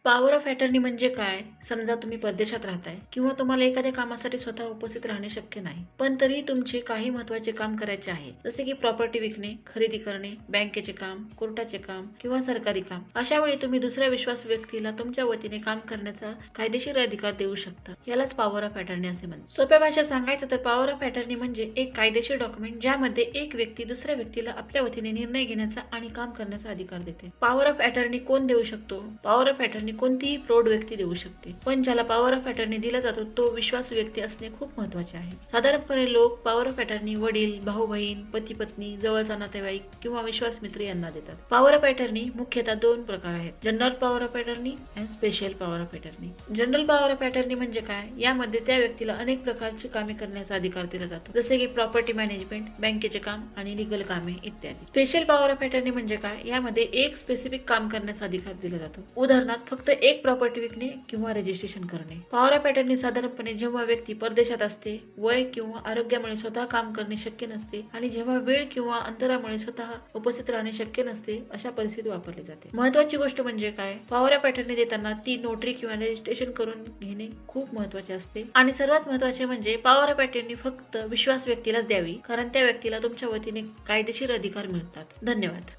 Power of attorney म्हणजे काय? समजा तुम्ही परदेशात राहताय किंवा तुम्हाला एखाद्या कामासाठी स्वतः उपस्थित राहणे शक्य नाही, पण तरी तुमचे काही महत्त्वाचे काम करायचे आहे, जसे की प्रॉपर्टी विकणे, खरेदी करणे, बँकेचे काम, कोर्टाचे काम किंवा सरकारी काम. अशा वेळी तुम्ही दुसऱ्या विश्वास व्यक्तीला तुमच्या वतीने काम करण्याचा कायदेशीर अधिकार देऊ शकता. यालाच पॉवर ऑफ अटर्नी असे म्हणतात. सोप्या भाषेत सांगायचं तर पॉवर ऑफ अटर्नी म्हणजे एक कायदेशीर डॉक्युमेंट ज्यामध्ये एक व्यक्ती दुसऱ्या व्यक्तीला आपल्या वतीने निर्णय घेण्याचा आणि काम करण्याचा अधिकार देते. पॉवर ऑफ अटर्नी कोण देऊ शकतो? पॉवर ऑफ अटर्नी कोणतीही प्रौढ व्यक्ती देऊ शकते, पण ज्याला पॉवर ऑफ अटर्नी दिला जातो तो विश्वास व्यक्ती असणे खूप महत्त्वाचे आहे. साधारणपणे लोक पॉवर ऑफ अटर्नी वडील, भाऊ बहीण, पती पत्नी, जवळचा नातेवाईक किंवा विश्वास मित्र यांना देतात. पॉवर ऑफ अटर्नी मुख्यतः दोन प्रकार आहेत: जनरल पॉवर ऑफ अटर्नी आणि special power of attorney. General power of attorney म्हणजे काय? यामध्ये त्या व्यक्तीला अनेक प्रकारची कामे करण्याचा अधिकार दिला जातो, जसे की प्रॉपर्टी मॅनेजमेंट, बँकेचे काम आणि लीगल कामे इत्यादी. स्पेशल पॉवर ऑफ अटर्नी म्हणजे काय? यामध्ये एक स्पेसिफिक काम करण्याचा अधिकार दिला जातो. उदाहरणार्थ फक्त एक प्रॉपर्टी विकणे किंवा रजिस्ट्रेशन करणे. पॉवर ऑफ अटर्नी साधारणपणे जेव्हा व्यक्ती परदेशात असते, वय किंवा आरोग्यामुळे स्वतः काम करणे शक्य नसते आणि जेव्हा वेळ किंवा अंतरामुळे स्वतः उपस्थित राहणे शक्य नसते, अशा परिस्थितीत वापरली जाते. महत्त्वाची गोष्ट म्हणजे काय? पॉवर ऑफ अटर्नी देताना ती नोटरी किंवा रजिस्ट्रेशन करून घेणे खूप महत्त्वाचे असते. आणि सर्वात महत्त्वाचे म्हणजे पॉवर ऑफ अटर्नी फक्त विश्वास व्यक्तीलाच द्यावी, कारण त्या व्यक्तीला तुमच्या वतीने कायदेशीर अधिकार मिळतात. धन्यवाद.